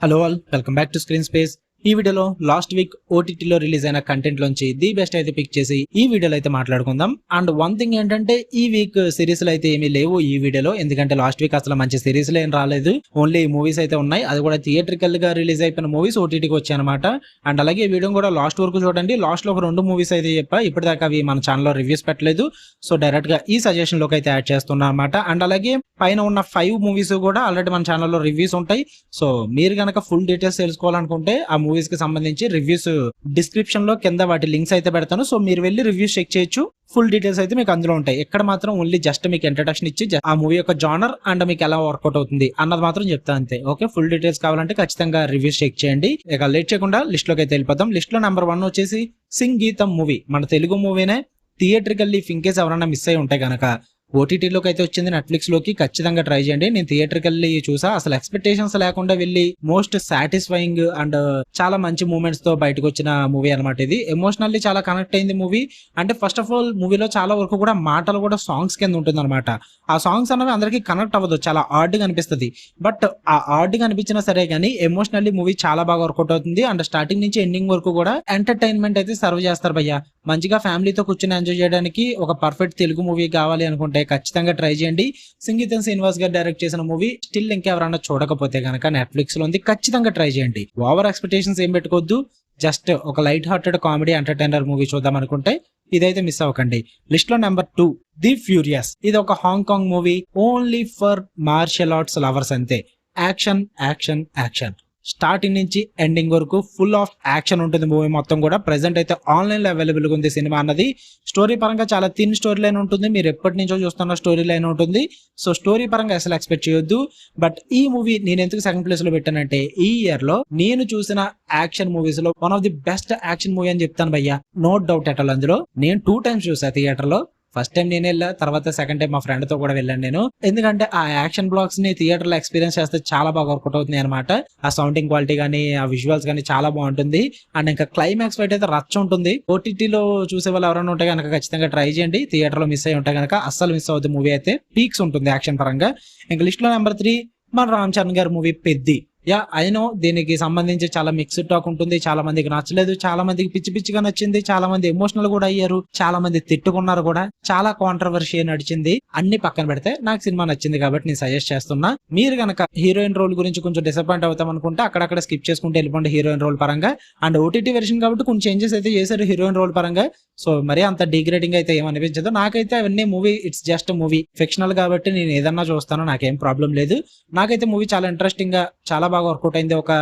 Hello all, welcome back to screen space. ఈ వీడియోలో last week ఓటీటీలో రిలీజ్ అయిన కంటెంట్ లోంచి ది బెస్ట్ అయితే పిక్ చేసి ఈ వీడియోలో అయితే మాట్లాడుకుందాం. అండ్ వన్ థింగ్ ఏంటంటే ఈ వీక్ సిరీస్లు అయితే ఏమీ లేవు ఈ వీడియోలో, ఎందుకంటే లాస్ట్ వీక్ అసలు మంచి సిరీస్లు ఏం రాలేదు. ఓన్లీ మూవీస్ అయితే ఉన్నాయి, అది కూడా థియేట్రికల్ గా రిలీజ్ అయిపోయిన మూవీస్ ఓటీటీకి వచ్చాయి అనమాట. అండ్ అలాగే ఈ వీడియో కూడా లాస్ట్ వరకు చూడండి. లాస్ట్ లో ఒక 2 మూవీస్ అయితే చెప్పా, ఇప్పటిదాకా అవి మన ఛానల్లో రివ్యూస్ పెట్టలేదు, సో డైరెక్ట్ గా ఈ సజెషన్ లోకి అయితే యాడ్ చేస్తున్నా అనమాట. అండ్ అలాగే పైన ఉన్న 5 మూవీస్ కూడా ఆల్రెడీ మన ఛానల్లో రివ్యూస్ ఉంటాయి. సో మీరు గనక ఫుల్ డీటెయిల్స్ తెలుసుకోవాలనుకుంటే ఆ మూవీస్ కి సంబంధించి రివ్యూస్ డిస్క్రిప్షన్ లో కింద వాటి లింక్స్ అయితే పెడతాను, సో మీరు వెళ్ళి రివ్యూస్ చెక్ చేయొచ్చు. ఫుల్ డీటెయిల్స్ అయితే మీకు అందులో ఉంటాయి. ఎక్కడ మాత్రం ఓన్లీ జస్ట్ మీకు ఇంట్రడక్షన్ ఇచ్చి ఆ మూవీ యొక్క జానర్ అండ్ మీకు ఎలా వర్కౌట్ అవుతుంది అన్నది మాత్రం చెప్తా అంతే. ఓకే, ఫుల్ డీటెయిల్స్ కావాలంటే ఖచ్చితంగా రివ్యూస్ చెక్ చేయండి. ఇక లేట్ చేయకుండా లిస్ట్ లోకి అయితే వెళ్ళిపోతాం. లిస్ట్ లో నెంబర్ 1 వచ్చేసి సింగీతం మూవీ. మన తెలుగు మూవీనే థియేట్రికల్లీ ఇంకేస్ ఎవరైనా మిస్ అయి ఉంటే గనక ఓటీటీలోకి అయితే వచ్చింది, నెట్ఫ్లిక్స్ లోకి ఖచ్చితంగా ట్రై చేయండి. నేను థియేటర్కెళ్ళి చూసా, అసలు ఎక్స్పెక్టేషన్స్ లేకుండా వెళ్ళి మోస్ట్ సాటిస్ఫైయింగ్ అండ్ చాలా మంచి మూమెంట్స్ తో బయటకు వచ్చిన మూవీ అనమాట. ఇది ఎమోషనల్లీ చాలా కనెక్ట్ అయింది మూవీ. అంటే ఫస్ట్ ఆఫ్ ఆల్ మూవీలో చాలా వరకు కూడా మాటలు కూడా సాంగ్స్ కింద ఉంటుంది అనమాట. ఆ సాంగ్స్ అనేవి అందరికి కనెక్ట్ అవ్వదు, చాలా ఆర్డ్ గా అనిపిస్తుంది. బట్ ఆ ఆర్డ్ గా అనిపించినా సరే కానీ ఎమోషనల్లీ మూవీ చాలా బాగా వర్కౌట్ అవుతుంది. అండ్ స్టార్టింగ్ నుంచి ఎండింగ్ వరకు కూడా ఎంటర్టైన్మెంట్ అయితే సర్వ్ చేస్తారు భయ్య. మంచిగా ఫ్యామిలీతో కూర్చొని ఎంజాయ్ చేయడానికి ఒక పర్ఫెక్ట్ తెలుగు మూవీ కావాలి అనుకుంటే ఖచ్చితంగా ట్రై చేయండి. సంగీతం శ్రీనివాస్ గారు డైరెక్ట్ చేసిన మూవీ స్టిల్ ఇంకెవరన్నా చూడకపోతే కనుక నెట్ఫ్లిక్స్ లో ఉంది, ఖచ్చితంగా ట్రై చేయండి. ఓవర్ ఎక్స్పెక్టేషన్స్ ఏం పెట్టుకోవద్దు, జస్ట్ ఒక light hearted comedy entertainer movie చూద్దాం అనుకుంటే ఇదైతే మిస్ అవ్వకండి. లిస్ట్ లో నెంబర్ 2 ది ఫ్యూరియస్. ఇది ఒక Hong Kong movie, only for martial arts lovers అంతే. యాక్షన్ యాక్షన్ యాక్షన్, స్టార్టింగ్ నుంచి ఎండింగ్ వరకు ఫుల్ ఆఫ్ యాక్షన్ ఉంటుంది మూవీ మొత్తం కూడా. ప్రెసెంట్ అయితే ఆన్లైన్ లో అవైలబుల్ గా ఉంది సినిమా అన్నది. స్టోరీ పరంగా చాలా థిన్ స్టోరీ లైన్ ఉంటుంది, మీరు ఎప్పటి నుంచో చూస్తున్న స్టోరీ లైన్ ఉంటుంది. సో స్టోరీ పరంగా అసలు ఎక్స్పెక్ట్ చేయొద్దు. బట్ ఈ మూవీ నేను ఎందుకు సెకండ్ ప్లేస్ లో పెట్టానంటే ఈ ఇయర్ లో నేను చూసిన యాక్షన్ మూవీస్ లో one of the best action movie అని చెప్తాను భయ్యా, నో డౌట్ ఎట్ ఆల్. అందులో నేను 2 times చూసా థియేటర్ లో. ఫస్ట్ టైం నేను వెళ్ళా, తర్వాత సెకండ్ టైం మా ఫ్రెండ్ తో కూడా వెళ్ళాను నేను. ఎందుకంటే ఆ యాక్షన్ బ్లాక్స్ ని థియేటర్ లో ఎక్స్పీరియన్స్ చేస్తే చాలా బాగా వర్కౌట్ అవుతుంది అనమాట. ఆ సౌండింగ్ క్వాలిటీ గానీ, ఆ విజువల్స్ గానీ చాలా బాగుంటుంది. అండ్ ఇంకా క్లైమాక్స్ ఫైట్ అయితే రచ్చ ఉంటుంది. ఓటీటీలో చూసే వాళ్ళు ఎవరైనా ఉంటే కనుక ఖచ్చితంగా ట్రై చేయండి. థియేటర్ లో మిస్ అయ్యి ఉంటే కనుక అస్సలు మిస్ అవుతుంది. మూవీ అయితే పీక్స్ ఉంటుంది యాక్షన్ పరంగా. ఇంకా లిస్ట్ లో నెంబర్ 3 మన రామ్ చరణ్ గారి movie Peddi. Yeah I know, దీనికి సంబంధించి చాలా మిక్స్డ్ టాక్ ఉంటుంది. చాలా మందికి నచ్చలేదు, చాలా మందికి పిచ్చి పిచ్చిగా నచ్చింది, చాలా మంది ఎమోషనల్ కూడా అయ్యారు, చాలా మంది తిట్టుకున్నారు కూడా, చాలా కాంట్రవర్సీ నడిచింది. అన్ని పక్కన పెడితే నాకు సినిమా నచ్చింది కాబట్టి నేను సజెస్ట్ చేస్తున్నా. మీరు గనక హీరోయిన్ రోల్ గురించి కొంచెం డిసప్పాయింట్ అవుతాం అనుకుంటే అక్కడక్కడ స్కిప్ చేసుకుంటే వెళ్ళిపోండి హీరోయిన్ రోల్ పరంగా. అండ్ ఓటీటీ వెర్షన్ కాబట్టి కొన్ని చేంజెస్ అయితే చేశారు హీరోయిన్ రోల్ పరంగా, సో మరీ అంత డిగ్రేడింగ్ అయితే ఏమనిపించదు నాకైతే. అవన్నీ movie it's just movie, fictional కాబట్టి నేను ఏదన్నా చూస్తాను, నాకేం ప్రాబ్లం లేదు. నాకైతే మూవీ చాలా ఇంట్రెస్టింగ్ గా చాలా బాగా వర్కౌట్ అయింది. ఒక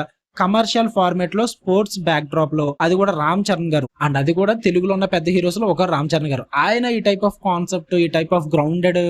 కమర్షియల్ ఫార్మేట్ లో స్పోర్ట్స్ బ్యాక్ డ్రాప్ లో, అది కూడా రామ్ చరణ్ గారు. అండ్ అది కూడా తెలుగులో ఉన్న పెద్ద హీరోస్ లో ఒక రామ్ చరణ్ గారు. ఆయన ఈ టైప్ ఆఫ్ కాన్సెప్ట్, ఈ type of grounded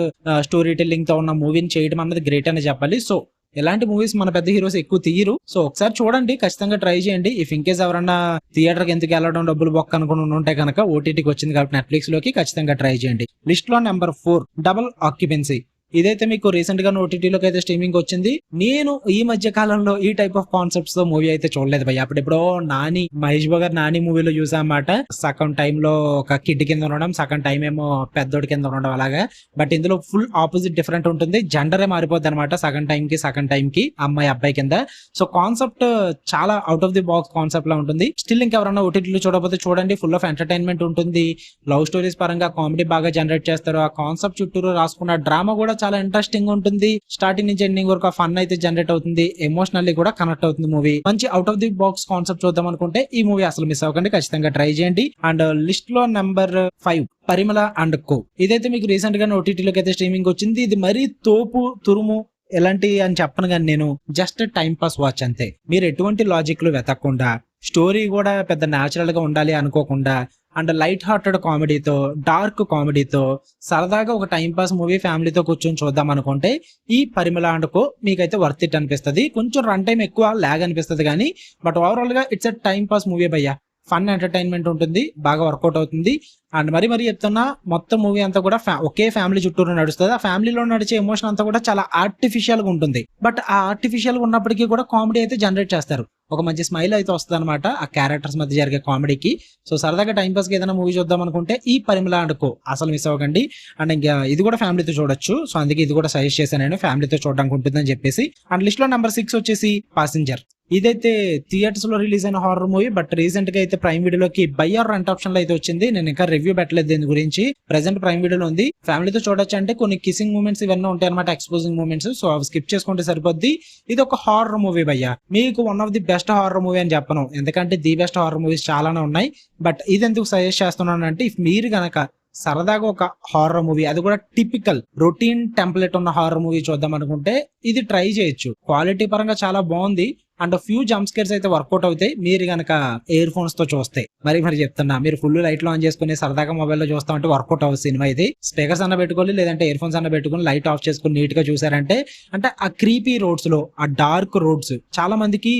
story telling తో ఉన్న మూవీని చేయడం అన్నది గ్రేట్ అని చెప్పాలి. సో ఇలాంటి మూవీస్ మన పెద్ద హీరోస్ ఎక్కువ తీయరు. సో ఒకసారి చూడండి, ఖచ్చితంగా ట్రై చేయండి. ఇఫ్ ఇంకేస్ ఎవరన్నా థియేటర్ కి ఎందుకు వెళ్ళడం, డబ్బులు బొక్క అనుకుని ఉంటే కనుక ఓటీటీకి వచ్చింది కాబట్టి నెట్ఫ్లిక్స్ లోకి ఖచ్చితంగా ట్రై చేయండి. లిస్ట్ లో నెంబర్ 4 డబుల్ ఆక్యుపెన్సీ. ఇదైతే మీకు రీసెంట్ గా ఓటీటీలోకి అయితే స్ట్రీమింగ్ వచ్చింది. నేను ఈ మధ్య కాలంలో ఈ టైప్ ఆఫ్ కాన్సెప్ట్స్ తో మూవీ అయితే చూడలేదు భయ్య. అప్పుడెప్పుడో నాని, మహేష్ బాబు గారు నాని మూవీలో చూసా అన్నమాట. సగం టైమ్ లో ఒక కిడ్ కింద ఉండడం, సగం టైం ఏమో పెద్దోడి కింద ఉండడం అలాగా. బట్ ఇందులో ఫుల్ ఆపోజిట్ డిఫరెంట్ ఉంటుంది, జెండరే మారిపోద్ది అనమాట. సగం టైం కి అమ్మాయి అబ్బాయి కింద. సో కాన్సెప్ట్ చాలా out of the box concept లా ఉంటుంది. స్టిల్ ఇంకెవరన్నా ఓటీటీలో చూడకపోతే చూడండి, ఫుల్ ఆఫ్ ఎంటర్టైన్మెంట్ ఉంటుంది. లవ్ స్టోరీస్ పరంగా కామెడీ బాగా జనరేట్ చేస్తారు. ఆ కాన్సెప్ట్ చుట్టూరు రాసుకున్న డ్రామా కూడా చాలా ఇంట్రెస్టింగ్ ఉంటుంది. స్టార్టింగ్ నుంచి ఎండింగ్ వరకు ఫన్ అయితే జనరేట్ అవుతుంది, ఎమోషనల్లీ కూడా కనెక్ట్ అవుతుంది మూవీ. మంచి out of the box concept చూద్దాం అనుకుంటే ఈ మూవీ అసలు మిస్ అవ్వకండి, ఖచ్చితంగా ట్రై చేయండి. అండ్ లిస్ట్ లో నెంబర్ 5 పరిమళ అండ్ కో. ఇదైతే మీకు రీసెంట్ గా ఓటీటీలోకి అయితే స్ట్రీమింగ్ వచ్చింది. ఇది మరీ తోపు తురుము ఎలాంటి అని చెప్పను కానీ నేను జస్ట్ టైం పాస్ వాచ్ అంతే. మీరు ఎటువంటి లాజిక్ లు వెతకకుండా, స్టోరీ కూడా పెద్ద న్యాచురల్ గా ఉండాలి అనుకోకుండా, అండ్ లైట్ హార్టెడ్ కామెడీతో, డార్క్ కామెడీతో సరదాగా ఒక టైం పాస్ మూవీ ఫ్యామిలీతో కూర్చొని చూద్దాం అనుకుంటే ఈ పరిమళ అండ్ కో మీకైతే వర్త్ ఇట్ అనిపిస్తుంది. కొంచెం రన్ టైం ఎక్కువ లాగ్ అనిపిస్తుంది కానీ, బట్ ఓవరాల్ గా it's a time pass movie భయ్యా. ఫన్ ఎంటర్టైన్మెంట్ ఉంటుంది, బాగా వర్కౌట్ అవుతుంది. అండ్ మరి చెప్తున్నా, మొత్తం మూవీ అంతా కూడా ఒకే ఫ్యామిలీ చుట్టూరు నడుస్తుంది. ఆ ఫ్యామిలీలో నడిచే ఎమోషన్ అంతా కూడా చాలా ఆర్టిఫిషియల్ గా ఉంటుంది. బట్ ఆ ఆర్టిఫిషియల్ గా ఉన్నప్పటికీ కూడా కామెడీ అయితే జనరేట్ చేస్తారు. ఒక మంచి స్మైల్ అయితే వస్తుంది అనమాట ఆ క్యారెక్టర్స్ మధ్య జరిగే కామెడీకి. సో సరదాగా టైం పాస్ కి ఏదైనా మూవీ చూద్దాం అనుకుంటే ఈ పరిమళ అండ్ కో అసలు మిస్ అవ్వకండి. అండ్ ఇంకా ఇది కూడా ఫ్యామిలీతో చూడొచ్చు, సో అందుకే ఇది కూడా సజెస్ట్ చేశాను నేను, ఫ్యామిలీతో చూడడానికి ఉంటుందని చెప్పేసి. అండ్ లిస్ట్ లో నెంబర్ 6 వచ్చేసి పాసింజర్. ఇదైతే థియేటర్స్ లో రిలీజ్ అయిన హారర్ మూవీ, బట్ రీసెంట్ గా అయితే ప్రైమ్ వీడియోలోకి బై ఆర్ రెంట్ ఆప్షన్ లో అయితే వచ్చింది. నేను ఇంకా రివ్యూ పెట్టలేదు దీని గురించి. ప్రెసెంట్ ప్రైమ్ వీడియోలో ఉంది. ఫ్యామిలీతో చూడొచ్చు. అంటే కొన్ని కిసింగ్ మూమెంట్స్ ఇవన్నీ ఉంటాయి అనమాట, ఎక్స్పోజింగ్ మూమెంట్స్. సో అవి స్కిప్ చేసుకుంటే సరిపోద్ది. ఇది ఒక హారర్ మూవీ భయ్యా. మీకు one of the best horror movie అని చెప్పను, ఎందుకంటే ది బెస్ట్ హారర్ మూవీస్ చాలానే ఉన్నాయి. బట్ ఇది ఎందుకు సజెస్ట్ చేస్తున్నాను అంటే, ఇఫ్ మీరు గనక సరదాగా ఒక హారర్ మూవీ, అది కూడా టిపికల్ రొటీన్ టెంప్లెట్ ఉన్న హారర్ మూవీ చూద్దాం అనుకుంటే ఇది ట్రై చేయొచ్చు. క్వాలిటీ పరంగా చాలా బాగుంది అండ్ ఫ్యూ జంప్ స్కేర్స్ అయితే వర్కౌట్ అవుతాయి మీరు గనక ఇయర్ ఫోన్స్ తో చూస్తే. మరి చెప్తున్నా, మీరు ఫుల్ లైట్ లో ఆన్ చేసుకుని సరదాగా మొబైల్ లో చూస్తామంటే వర్కౌట్ అవ్వదు సినిమా ఇది. స్పీకర్స్ అన్న పెట్టుకోవాలి, లేదంటే ఇయర్ ఫోన్స్ అన్న పెట్టుకుని లైట్ ఆఫ్ చేసుకుని నీట్ గా చూసారంటే, అంటే ఆ క్రీపీ రోడ్స్ లో, ఆ డార్క్ రోడ్స్, చాలా మందికి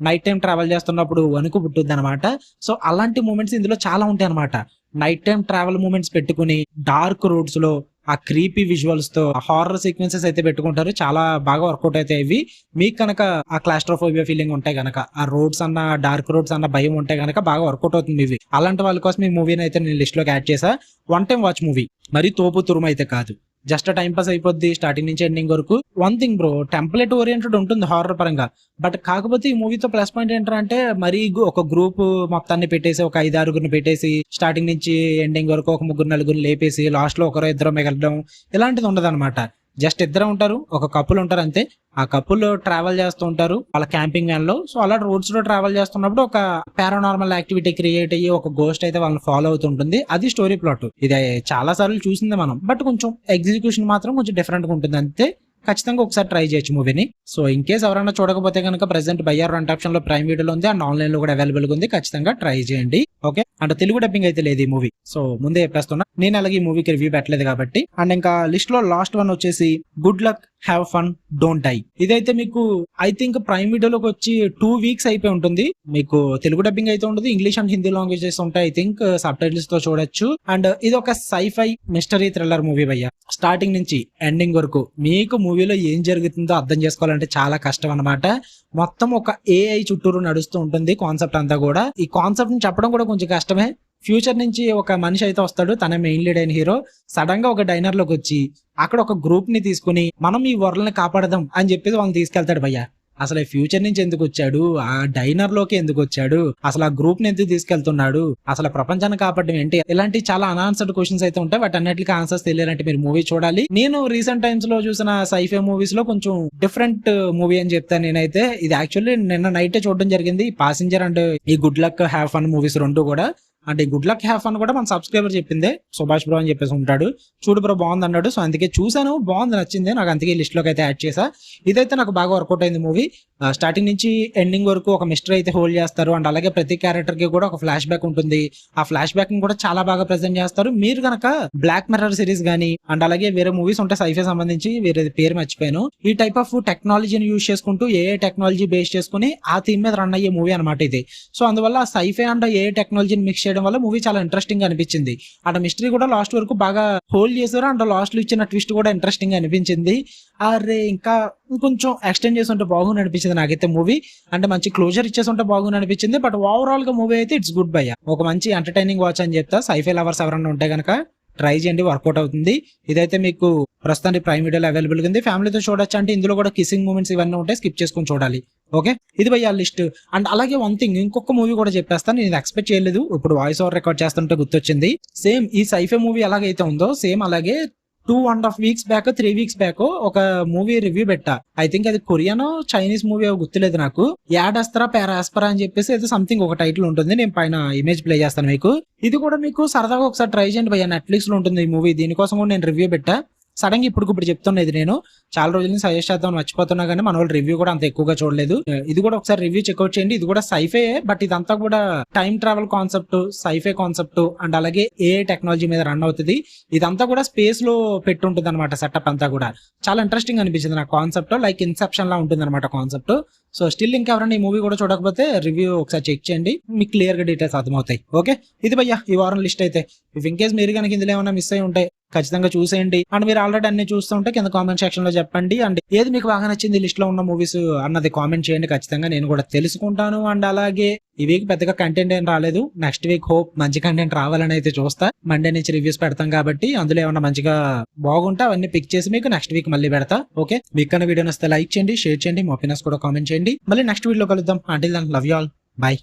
నైట్ టైం ట్రావెల్ చేస్తున్నప్పుడు వణుకు పుట్టుద్ది అనమాట. సో అలాంటి మూమెంట్స్ ఇందులో చాలా ఉంటాయి అనమాట. నైట్ టైం ట్రావెల్ మూమెంట్స్ పెట్టుకుని డార్క్ రోడ్స్ లో ఆ క్రీపీ విజువల్స్ తో హారర్ సీక్వెన్సెస్ అయితే పెట్టుకుంటారు. చాలా బాగా వర్కౌట్ అయితే ఇవి. మీకు కనుక ఆ క్లాస్ట్రోఫోబియా ఫీలింగ్ ఉంటే గనక, ఆ రోడ్స్ అన్న డార్క్ రోడ్స్ అన్న భయం ఉంటే గనక బాగా వర్కౌట్ అవుతుంది ఇవి. అలాంటి వాళ్ళ కోసం ఈ మూవీని అయితే నేను లిస్ట్ లోకి యాడ్ చేసా. వన్ టైం వాచ్ మూవీ, మరి తోపు తురుము అయితే కాదు. జస్ట్ టైం పాస్ అయిపోద్ది స్టార్టింగ్ నుంచి ఎండింగ్ వరకు. One thing bro, template oriented ఉంటుంది హారర్ పరంగా. బట్ కాకపోతే ఈ మూవీతో ప్లస్ పాయింట్ ఏంటంటే, మరి ఒక గ్రూప్ మొత్తాన్ని పెట్టేసి, ఒక 5-6 పెట్టేసి స్టార్టింగ్ నుంచి ఎండింగ్ వరకు ఒక 3-4 లేపేసి లాస్ట్ లో ఒకరో ఇద్దరు మిగలడం ఇలాంటిది ఉండదు అనమాట. జస్ట్ ఇద్దరు ఉంటారు, ఒక కపుల్ ఉంటారు అంతే. ఆ కపుల్ ట్రావెల్ చేస్తూ ఉంటారు వాళ్ళ క్యాంపింగ్ వ్యాన్ లో. సో అలా రోడ్స్ లో ట్రావెల్ చేస్తున్నప్పుడు ఒక పారానార్మల్ యాక్టివిటీ క్రియేట్ అయ్యి ఒక గోస్ట్ అయితే వాళ్ళని ఫాలో అవుతుంటుంది. అది స్టోరీ ప్లాట్. ఇది చాలా సార్లు చూసింది మనం, బట్ కొంచెం ఎగ్జిక్యూషన్ మాత్రం కొంచెం డిఫరెంట్ గా ఉంటుంది అంతే. ఖచ్చితంగా ఒకసారి ట్రై చేయొచ్చు మూవీని. సో ఇన్ కేస్ ఎవరైనా చూడకపోతే కనుక present buy or rent option లో ప్రైమ్ వీడియోలో ఉంది అండ్ ఆన్లైన్ లో కూడా అవైలబుల్ ఉంది. ఖచ్చితంగా ట్రై చేయండి. ఓకే, అంటే తెలుగు డబ్బింగ్ అయితే లేదు ఈ మూవీ. సో ముందే చెప్పేస్తున్నా, నేను అలాగే ఈ మూవీకి రివ్యూ పెట్టలేదు కాబట్టి. అండ్ ఇంకా లిస్ట్ లో లాస్ట్ వన్ వచ్చేసి good luck have fun don't die. ఇదైతే మీకు ఐ థింక్ ప్రైమ్ వీడియోలోకి వచ్చి 2 వీక్స్ అయిపోయి ఉంటుంది. మీకు తెలుగు డబ్బింగ్ అయితే ఉండదు, ఇంగ్లీష్ అండ్ హిందీ లాంగ్వేజెస్ ఉంటాయి. ఐ థింక్ సబ్ టైటిల్స్ తో చూడొచ్చు. అండ్ ఇది ఒక సైఫై మిస్టరీ థ్రిల్లర్ మూవీ భయ్య. స్టార్టింగ్ నుంచి ఎండింగ్ వరకు మీకు మూవీలో ఏం జరుగుతుందో అర్థం చేసుకోవాలంటే చాలా కష్టం అనమాట. మొత్తం ఒక ఏఐ చుట్టూరు నడుస్తూ ఉంటుంది కాన్సెప్ట్ అంతా కూడా. ఈ కాన్సెప్ట్ ని చెప్పడం కూడా కొంచెం కష్టమే. ఫ్యూచర్ నుంచి ఒక మనిషి అయితే వస్తాడు, తన మెయిన్ లీడ్ అయిన హీరో. సడన్ గా ఒక డైనర్ లోకి వచ్చి అక్కడ ఒక గ్రూప్ ని తీసుకుని మనం ఈ వరల్డ్ ని కాపాడదాం అని చెప్పేసి వాళ్ళని తీసుకెళ్తాడు భయ్య. అసలు ఫ్యూచర్ నుంచి ఎందుకు వచ్చాడు, ఆ డైనర్ లోకి ఎందుకు వచ్చాడు, అసలు ఆ గ్రూప్ ని ఎందుకు తీసుకెళ్తున్నాడు, అసలు ప్రపంచాన్ని కాపాడడం ఏంటి, ఇలాంటి చాలా అన్ఆన్సర్డ్ క్వశ్చన్స్ అయితే ఉంటాయి. వాటి అన్నిటికీ ఆన్సర్స్ తెలియాలంటే మీరు మూవీ చూడాలి. నేను రీసెంట్ టైమ్స్ లో చూసిన సైఫై మూవీస్ లో కొంచెం డిఫరెంట్ మూవీ అని చెప్తాను నేనైతే. ఇది యాక్చువల్లీ నిన్న నైట్ చూడడం జరిగింది. పాసింజర్ అండ్ ఈ good luck have fun movies రెండు కూడా. అంటే గుడ్ లక్ హ్యావ్ ఫన్ కూడా మన సబ్స్క్రైబర్ చెప్పిందే, సుభాష్ బ్రో అని చెప్పేసి ఉంటాడు. చూడు బ్రో బాగుంది అన్నాడు. సో అందుకే చూసాను, బాగుంది, నచ్చింది నాకు, అందుకే లిస్ట్ లోకి అయితే యాడ్ చేసా. ఇదైతే నాకు బాగా వర్కౌట్ అయింది మూవీ. స్టార్టింగ్ నుంచి ఎండింగ్ వరకు ఒక మిస్టరీ అయితే హోల్డ్ చేస్తారు. అండ్ అలాగే ప్రతి క్యారెక్టర్ కి కూడా ఒక ఫ్లాష్ బ్యాక్ ఉంటుంది. ఆ ఫ్లాష్ బ్యాక్ ని కూడా చాలా బాగా ప్రెజెంట్ చేస్తారు. మీరు కనుక బ్లాక్ మిర్రర్ సిరీస్ గానీ అండ్ అలాగే వేరే మూవీస్ ఉంటాయి సైఫై సంబంధించి, వేరే పేరు మర్చిపోయాను, ఈ టైప్ ఆఫ్ టెక్నాలజీని యూజ్ చేసుకుంటూ ఏఐ టెక్నాలజీ బేస్ చేసుకుని ఆ థీమ్ మీద రన్ అయ్యే మూవీ అనమాట ఇది. సో అందువల్ల సైఫై అండ్ ఏఐ టెక్నాలజీని మిక్స్ చేయడం వల్ల మూవీ చాలా ఇంట్రెస్టింగ్ గా అనిపించింది. అండ్ మిస్టరీ కూడా లాస్ట్ వరకు బాగా హోల్డ్ చేశారు. అండ్ లాస్ట్ లో ఇచ్చిన ట్విస్ట్ కూడా ఇంట్రెస్టింగ్ గా అనిపించింది. అరే ఇంకా కొంచెం ఎక్స్టెండ్ చేసి ఉంటే బాగుంది అనిపించింది నాకైతే మూవీ. అంటే మంచి క్లోజర్ ఇచ్చేసి ఉంటే బాగుంది అనిపించింది. బట్ ఓవరాల్ గా మూవీ అయితే ఇట్స్ గుడ్ బయ్య. ఒక మంచి ఎంటర్టైనింగ్ వాచ్ అని చెప్తా. సైఫై లవర్స్ ఎవరైనా ఉంటే కనుక ట్రై చేయండి, వర్కౌట్ అవుతుంది. ఇదైతే మీకు ప్రస్తుతానికి ప్రైమ్ వీడియోలో అవైలబుల్ ఉంది. ఫ్యామిలీతో చూడొచ్చు. అంటే ఇందులో కూడా కిసింగ్ మూమెంట్స్ ఇవన్నీ ఉంటాయి, స్కిప్ చేసుకుని చూడాలి. ఓకే, ఇది భయ్య లిస్ట్. అండ్ అలాగే వన్ థింగ్, ఇంకొక మూవీ కూడా చెప్పేస్తాను. నేను ఎక్స్పెక్ట్ చేయలేదు, ఇప్పుడు వాయిస్ ఓవర్ రికార్డ్ చేస్తుంటే గుర్తొచ్చింది. సేమ్ ఈ సైఫై మూవీ ఎలాగైతే ఉందో సేమ్ అలాగే 2.5 వీక్స్ బ్యాక్ 3 వీక్స్ బ్యాక్ ఒక మూవీ రివ్యూ పెట్టా. ఐ థింక్ అది కొరియన్ చైనీస్ మూవీ గుర్తులేదు నాకు. యాడాస్పరా పారాస్పరా అని చెప్పేసి ఏదో సంథింగ్ ఒక టైటిల్ ఉంటుంది. నేను పైన ఇమేజ్ ప్లే చేస్తాను మీకు. ఇది కూడా మీకు సరదాగా ఒకసారి ట్రై చేయండి భయ్య. నెట్ఫ్లిక్స్ లో ఉంటుంది ఈ మూవీ. దీనికోసం కూడా నేను రివ్యూ పెట్టా. సడన్ గా ఇప్పుడు చెప్తున్నా, ఇది నేను చాలా రోజుల నుంచి సజెస్ట్ చేద్దాం మర్చిపోతున్నా, కానీ మన వాళ్ళు రివ్యూ కూడా అంత ఎక్కువగా చూడలేదు. ఇది కూడా ఒకసారి రివ్యూ చెక్అౌట్ చేయండి. ఇది కూడా సైఫై, బట్ ఇదంతా కూడా time travel concept, sci-fi concept and అలాగే ఏఐ టెక్నాలజీ మీద రన్ అవుతుంది. ఇదంతా కూడా స్పేస్ లో పెట్టుంటుంది అనమాట. సెటప్ అంతా కూడా చాలా ఇంట్రెస్టింగ్ అనిపించింది నాకు కాన్సెప్ట్. లైక్ ఇన్సెప్షన్ లా ఉంటుంది అనమాట కాన్సెప్ట్. సో స్టిల్ ఇంకెవరైనా ఈ మూవీ కూడా చూడకపోతే రివ్యూ ఒకసారి చెక్ చేయండి, మీకు క్లియర్ గా డీటెయిల్స్ అర్థమవుతాయి. ఓకే, ఇది భయ్య ఈ వారం లిస్ట్ అయితే. ఇఫ్ ఇన్ కేస్ మీరు కనుక ఇందులో ఏమైనా మిస్ అయి ఉంటాయి ఖచ్చితంగా చూసేయండి. అండ్ మీరు ఆల్రెడీ అన్ని చూస్తుంటే కింద కామెంట్ సెక్షన్ లో చెప్పండి. అండ్ ఏది మీకు బాగా నచ్చింది లిస్ట్ లో ఉన్న మూవీస్ అన్నది కామెంట్ చేయండి. ఖచ్చితంగా నేను కూడా తెలుసుకుంటాను. అండ్ అలాగే ఈ వీక్ పెద్దగా కంటెంట్ ఏం రాలేదు. నెక్స్ట్ వీక్ హోప్ మంచి కంటెంట్ రావాలని అయితే చూస్తా. మండే నుంచి రివ్యూస్ పెడతాం కాబట్టి అందులో ఏమన్నా మంచిగా బాగుంటే అవన్నీ పిక్ చేసి మీకు నెక్స్ట్ వీక్ మళ్ళీ పెడతా. ఓకే, మీకు కన్నా వీడియో నచ్చితే లైక్ చేయండి, షేర్ చేయండి, మా ఒపీనియన్స్ కూడా కామెంట్ చేయండి. మళ్ళీ నెక్స్ట్ వీడియోలో కలుద్దాం. Until then love you all, by.